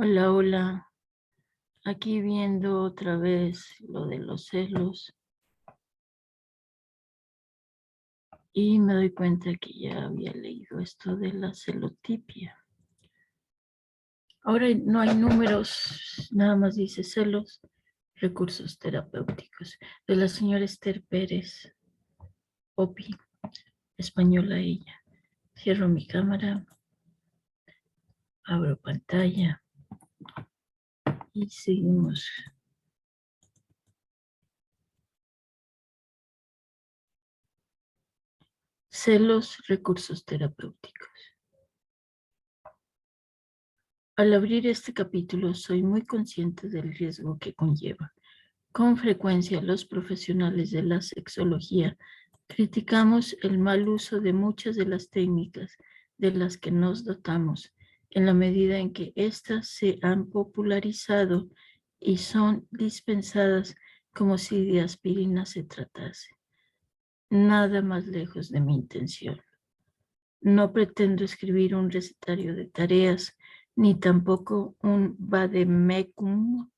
Hola, hola. Aquí viendo otra vez lo de los celos y me doy cuenta que ya había leído esto de la celotipia. Ahora no hay números, nada más dice celos, recursos terapéuticos. De la señora Esther Pérez, OPI, española ella. Cierro mi cámara, abro pantalla y seguimos. Celos, recursos terapéuticos. Al abrir este capítulo soy muy consciente del riesgo que conlleva. Con frecuencia los profesionales de la sexología criticamos el mal uso de muchas de las técnicas de las que nos dotamos, en la medida en que éstas se han popularizado y son dispensadas como si de aspirina se tratase. Nada más lejos de mi intención. No pretendo escribir un recetario de tareas, ni tampoco un vademecum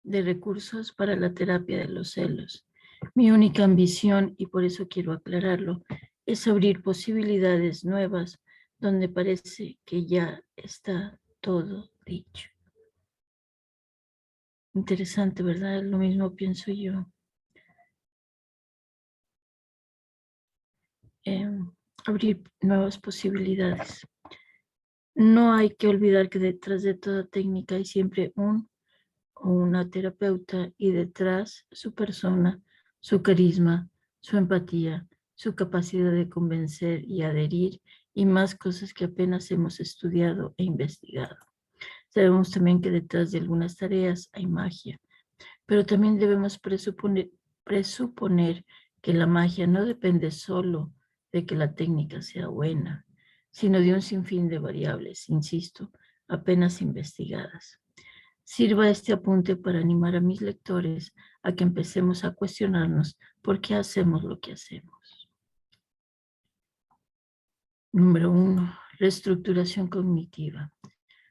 de recursos para la terapia de los celos. Mi única ambición, y por eso quiero aclararlo, es abrir posibilidades nuevas donde parece que ya está todo dicho. Interesante, ¿verdad? Lo mismo pienso yo. Abrir nuevas posibilidades. No hay que olvidar que detrás de toda técnica hay siempre un o una terapeuta y detrás su persona, su carisma, su empatía, su capacidad de convencer y adherir y más cosas que apenas hemos estudiado e investigado. Sabemos también que detrás de algunas tareas hay magia, pero también debemos presuponer que la magia no depende solo de que la técnica sea buena, sino de un sinfín de variables, insisto, apenas investigadas. Sirva este apunte para animar a mis lectores a que empecemos a cuestionarnos por qué hacemos lo que hacemos. Número 1. Reestructuración cognitiva.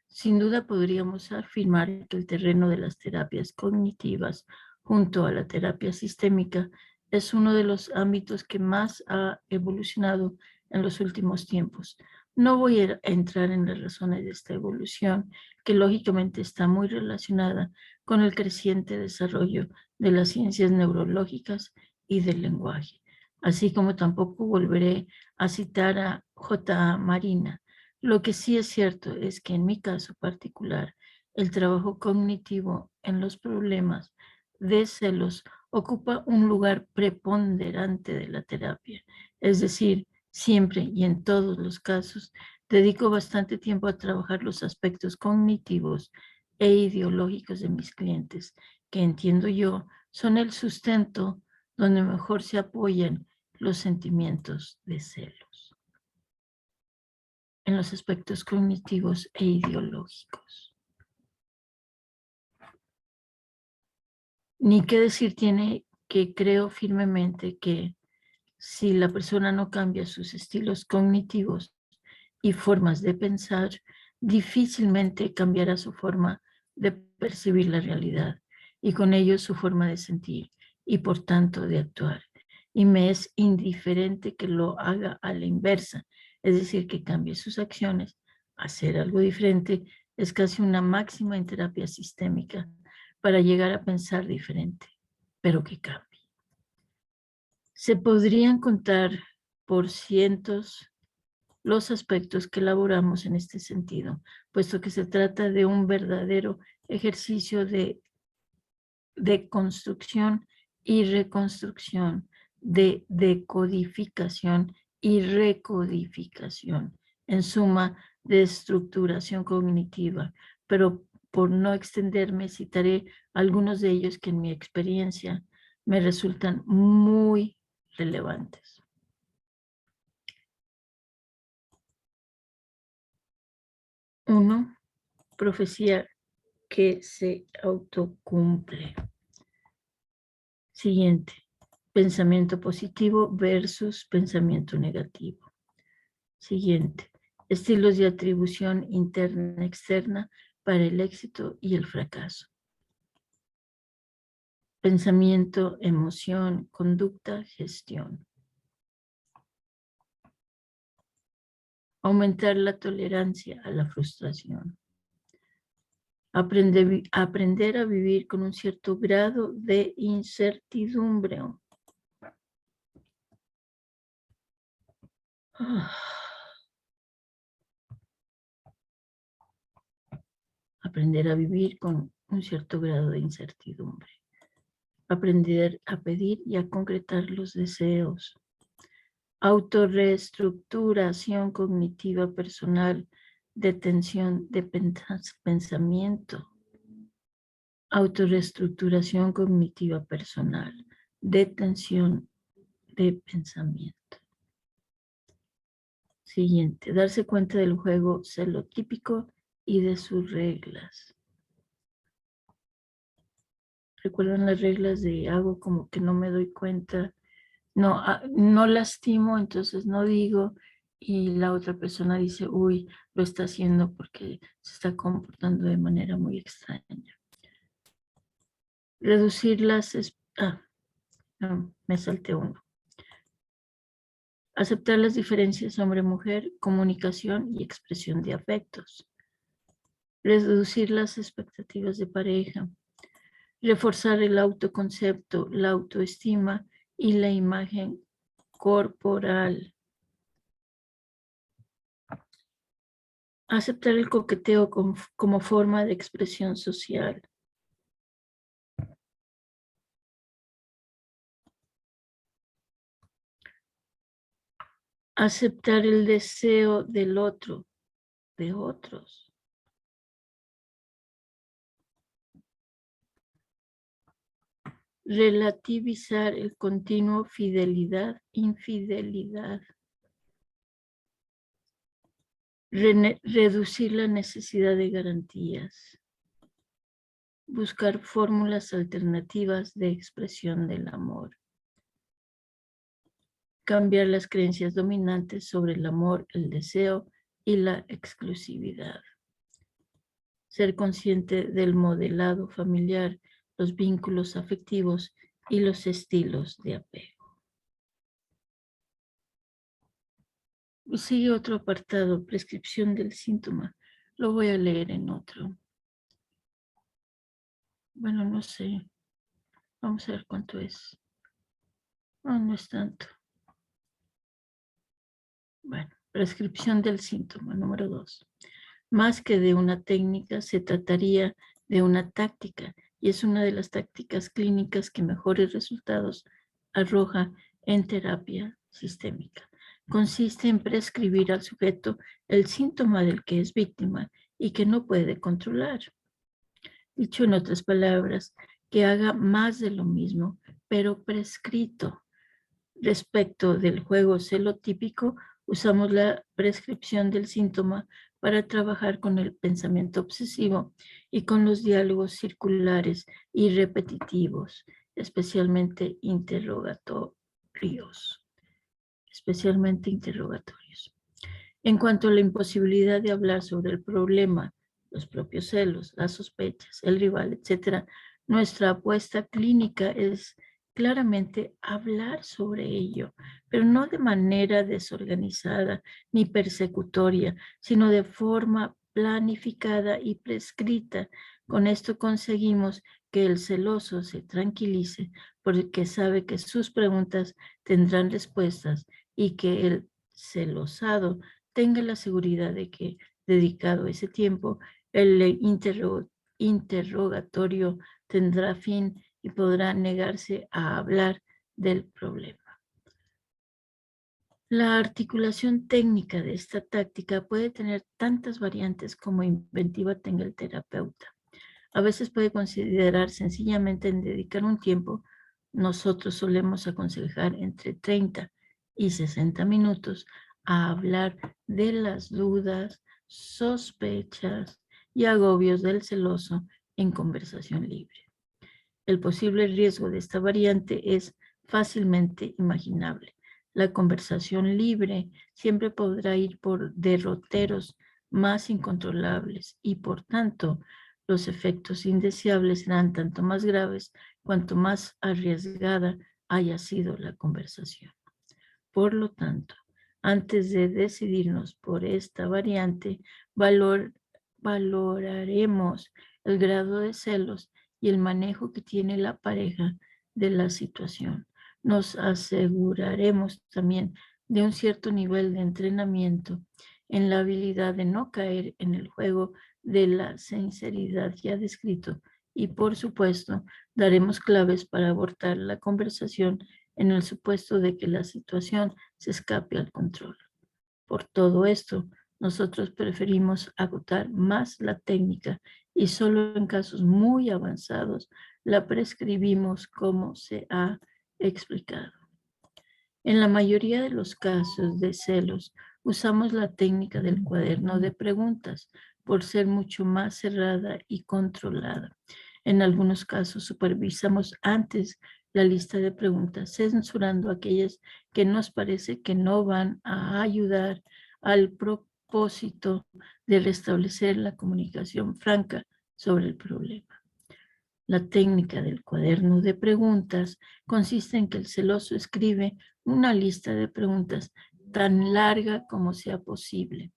Sin duda podríamos afirmar que el terreno de las terapias cognitivas junto a la terapia sistémica es uno de los ámbitos que más ha evolucionado en los últimos tiempos. No voy a entrar en las razones de esta evolución, que lógicamente está muy relacionada con el creciente desarrollo de las ciencias neurológicas y del lenguaje, así como tampoco volveré a citar a J. Marina. Lo que sí es cierto es que en mi caso particular, el trabajo cognitivo en los problemas de celos ocupa un lugar preponderante de la terapia. Es decir, siempre y en todos los casos, dedico bastante tiempo a trabajar los aspectos cognitivos e ideológicos de mis clientes, que entiendo yo son el sustento donde mejor se apoyan los sentimientos de celos, en los aspectos cognitivos e ideológicos. Ni qué decir tiene que creo firmemente que si la persona no cambia sus estilos cognitivos y formas de pensar, difícilmente cambiará su forma de percibir la realidad y con ello su forma de sentir y por tanto de actuar. Y me es indiferente que lo haga a la inversa, es decir, que cambie sus acciones. Hacer algo diferente es casi una máxima en terapia sistémica para llegar a pensar diferente, pero que cambie. Se podrían contar por cientos los aspectos que elaboramos en este sentido, puesto que se trata de un verdadero ejercicio de construcción y reconstrucción, de decodificación y recodificación, en suma, de estructuración cognitiva, pero por no extenderme, citaré algunos de ellos que en mi experiencia me resultan muy relevantes. 1. Profecía que se autocumple. Siguiente. Pensamiento positivo versus pensamiento negativo. Siguiente. Estilos de atribución interna-externa para el éxito y el fracaso. Pensamiento, emoción, conducta, gestión. Aumentar la tolerancia a la frustración. Aprender a vivir con un cierto grado de incertidumbre. Aprender a vivir con un cierto grado de incertidumbre. Aprender a pedir y a concretar los deseos. Autorreestructuración cognitiva personal, detención de pensamiento. Autorreestructuración cognitiva personal, detención de pensamiento. Siguiente, darse cuenta del juego celotípico y de sus reglas. ¿Recuerdan las reglas de hago como que no me doy cuenta? No lastimo, entonces no digo, y la otra persona dice, uy, lo está haciendo porque se está comportando de manera muy extraña. Reducir me salté uno. Aceptar las diferencias hombre-mujer, comunicación y expresión de afectos. Reducir las expectativas de pareja. Reforzar el autoconcepto, la autoestima y la imagen corporal. Aceptar el coqueteo como forma de expresión social. Aceptar el deseo del otro, de otros. Relativizar el continuo fidelidad, infidelidad. Reducir la necesidad de garantías. Buscar fórmulas alternativas de expresión del amor. Cambiar las creencias dominantes sobre el amor, el deseo y la exclusividad. Ser consciente del modelado familiar, los vínculos afectivos y los estilos de apego. Sigue otro apartado, prescripción del síntoma. Lo voy a leer en otro. Bueno, no sé. Vamos a ver cuánto es. No es tanto. Bueno, prescripción del síntoma, número 2. Más que de una técnica, se trataría de una táctica, y es una de las tácticas clínicas que mejores resultados arroja en terapia sistémica. Consiste en prescribir al sujeto el síntoma del que es víctima y que no puede controlar. Dicho en otras palabras, que haga más de lo mismo, pero prescrito. Respecto del juego celotípico, usamos la prescripción del síntoma para trabajar con el pensamiento obsesivo y con los diálogos circulares y repetitivos, especialmente interrogatorios. En cuanto a la imposibilidad de hablar sobre el problema, los propios celos, las sospechas, el rival, etc., nuestra apuesta clínica es claramente hablar sobre ello, pero no de manera desorganizada ni persecutoria, sino de forma planificada y prescrita. Con esto conseguimos que el celoso se tranquilice porque sabe que sus preguntas tendrán respuestas y que el celosado tenga la seguridad de que, dedicado ese tiempo, el interrogatorio tendrá fin y podrá negarse a hablar del problema. La articulación técnica de esta táctica puede tener tantas variantes como inventiva tenga el terapeuta. A veces puede considerar sencillamente en dedicar un tiempo. Nosotros solemos aconsejar entre 30 y 60 minutos a hablar de las dudas, sospechas y agobios del celoso en conversación libre. El posible riesgo de esta variante es fácilmente imaginable. La conversación libre siempre podrá ir por derroteros más incontrolables y por tanto los efectos indeseables serán tanto más graves cuanto más arriesgada haya sido la conversación. Por lo tanto, antes de decidirnos por esta variante, valoraremos el grado de celos y el manejo que tiene la pareja de la situación. Nos aseguraremos también de un cierto nivel de entrenamiento en la habilidad de no caer en el juego de la sinceridad ya descrito y, por supuesto, daremos claves para abortar la conversación en el supuesto de que la situación se escape al control. Por todo esto, nosotros preferimos agotar más la técnica y solo en casos muy avanzados la prescribimos como se ha explicado. En la mayoría de los casos de celos, usamos la técnica del cuaderno de preguntas por ser mucho más cerrada y controlada. En algunos casos supervisamos antes la lista de preguntas, censurando aquellas que nos parece que no van a ayudar al propósito de restablecer la comunicación franca sobre el problema. La técnica del cuaderno de preguntas consiste en que el celoso escribe una lista de preguntas tan larga como sea posible,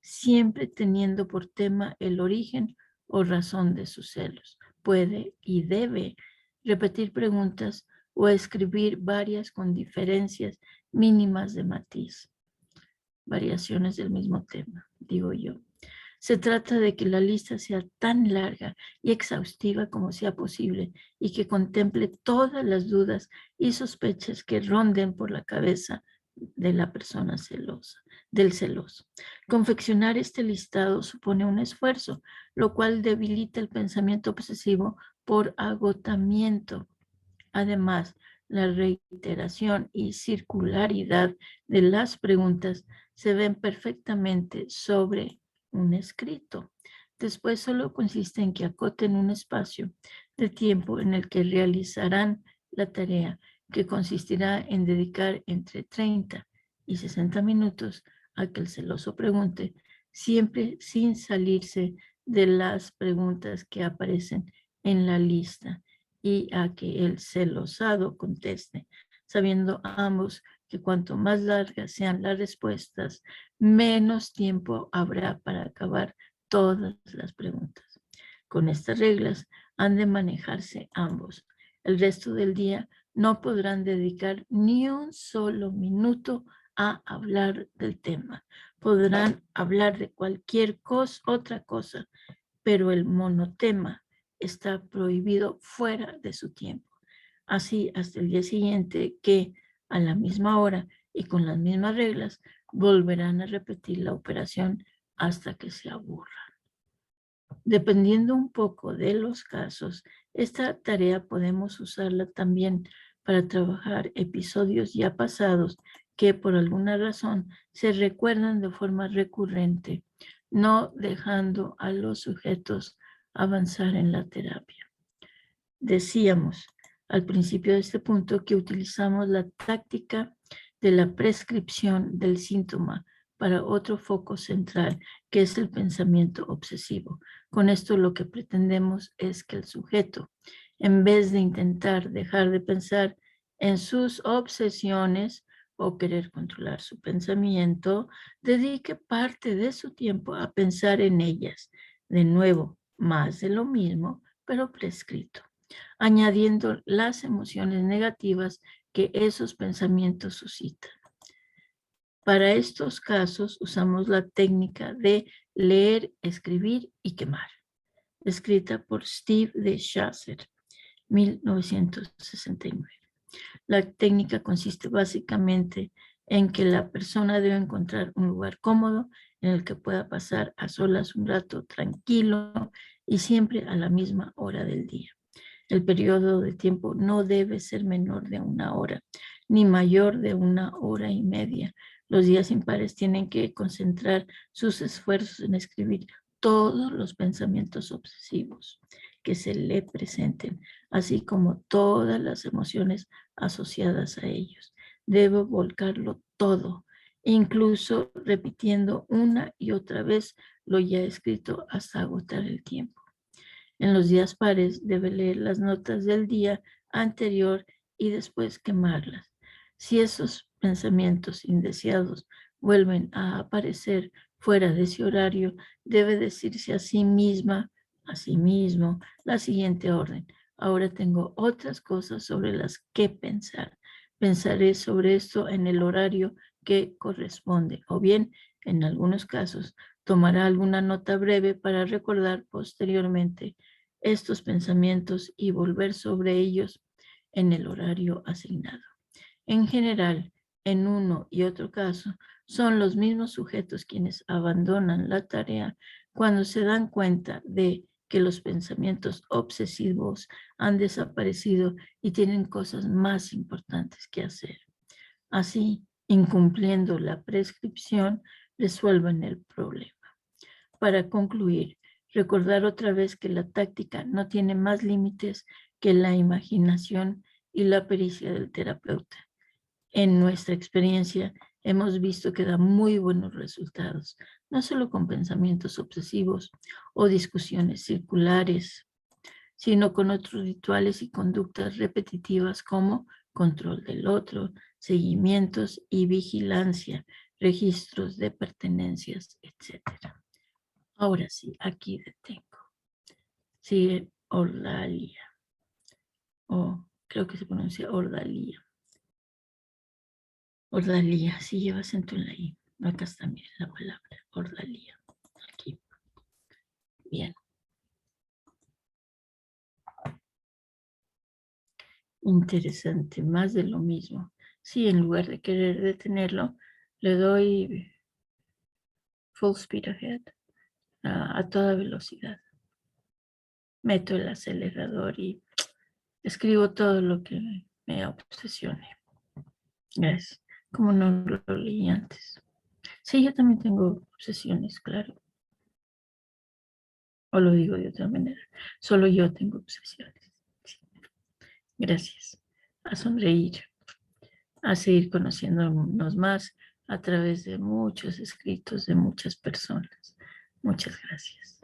siempre teniendo por tema el origen o razón de sus celos. Puede y debe repetir preguntas o escribir varias con diferencias mínimas de matiz, variaciones del mismo tema, digo yo. Se trata de que la lista sea tan larga y exhaustiva como sea posible y que contemple todas las dudas y sospechas que ronden por la cabeza de la persona celosa, del celoso. Confeccionar este listado supone un esfuerzo, lo cual debilita el pensamiento obsesivo por agotamiento. Además, la reiteración y circularidad de las preguntas se ven perfectamente sobre un escrito. Después solo consiste en que acoten un espacio de tiempo en el que realizarán la tarea, que consistirá en dedicar entre 30 y 60 minutos a que el celoso pregunte, siempre sin salirse de las preguntas que aparecen en la lista y a que el celosado conteste, sabiendo ambos que cuanto más largas sean las respuestas, menos tiempo habrá para acabar todas las preguntas. Con estas reglas han de manejarse ambos. El resto del día no podrán dedicar ni un solo minuto a hablar del tema. Podrán hablar de cualquier otra cosa, pero el monotema está prohibido fuera de su tiempo. Así hasta el día siguiente que a la misma hora y con las mismas reglas volverán a repetir la operación hasta que se aburran. Dependiendo un poco de los casos, esta tarea podemos usarla también para trabajar episodios ya pasados que por alguna razón se recuerdan de forma recurrente, no dejando a los sujetos avanzar en la terapia. Decíamos al principio de este punto que utilizamos la táctica de la prescripción del síntoma para otro foco central, que es el pensamiento obsesivo. Con esto lo que pretendemos es que el sujeto, en vez de intentar dejar de pensar en sus obsesiones o querer controlar su pensamiento, dedique parte de su tiempo a pensar en ellas. De nuevo, más de lo mismo, pero prescrito, añadiendo las emociones negativas que esos pensamientos suscitan. Para estos casos usamos la técnica de leer, escribir y quemar, escrita por Steve de Chasser, 1969. La técnica consiste básicamente en que la persona debe encontrar un lugar cómodo en el que pueda pasar a solas un rato tranquilo y siempre a la misma hora del día. El periodo de tiempo no debe ser menor de 1 hora, ni mayor de 1 hora y media. Los días impares tienen que concentrar sus esfuerzos en escribir todos los pensamientos obsesivos que se le presenten, así como todas las emociones asociadas a ellos. Debe volcarlo todo incluso repitiendo una y otra vez lo ya escrito hasta agotar el tiempo. En los días pares debe leer las notas del día anterior y después quemarlas. Si esos pensamientos indeseados vuelven a aparecer fuera de ese horario, debe decirse a sí misma, a sí mismo, la siguiente orden. Ahora tengo otras cosas sobre las que pensar. Pensaré sobre esto en el horario que corresponde, o bien, en algunos casos, tomará alguna nota breve para recordar posteriormente estos pensamientos y volver sobre ellos en el horario asignado. En general, en uno y otro caso, son los mismos sujetos quienes abandonan la tarea cuando se dan cuenta de que los pensamientos obsesivos han desaparecido y tienen cosas más importantes que hacer. Así, incumpliendo la prescripción, resuelven el problema. Para concluir, recordar otra vez que la táctica no tiene más límites que la imaginación y la pericia del terapeuta. En nuestra experiencia hemos visto que da muy buenos resultados, no solo con pensamientos obsesivos o discusiones circulares, sino con otros rituales y conductas repetitivas como control del otro, seguimientos y vigilancia, registros de pertenencias, etc. Ahora sí, aquí detengo. Sigue Ordalia, o creo que se pronuncia Ordalia. Ordalia, sí lleva acento en la I. Acá está bien la palabra, Ordalia. Aquí. Bien. Interesante, más de lo mismo. Sí, en lugar de querer detenerlo, le doy full speed ahead, a toda velocidad. Meto el acelerador y escribo todo lo que me obsesione. Gracias. Como no lo leí antes. Sí, yo también tengo obsesiones, claro. O lo digo de otra manera. Solo yo tengo obsesiones. Sí. Gracias. A sonreír, a seguir conociéndonos más a través de muchos escritos de muchas personas. Muchas gracias.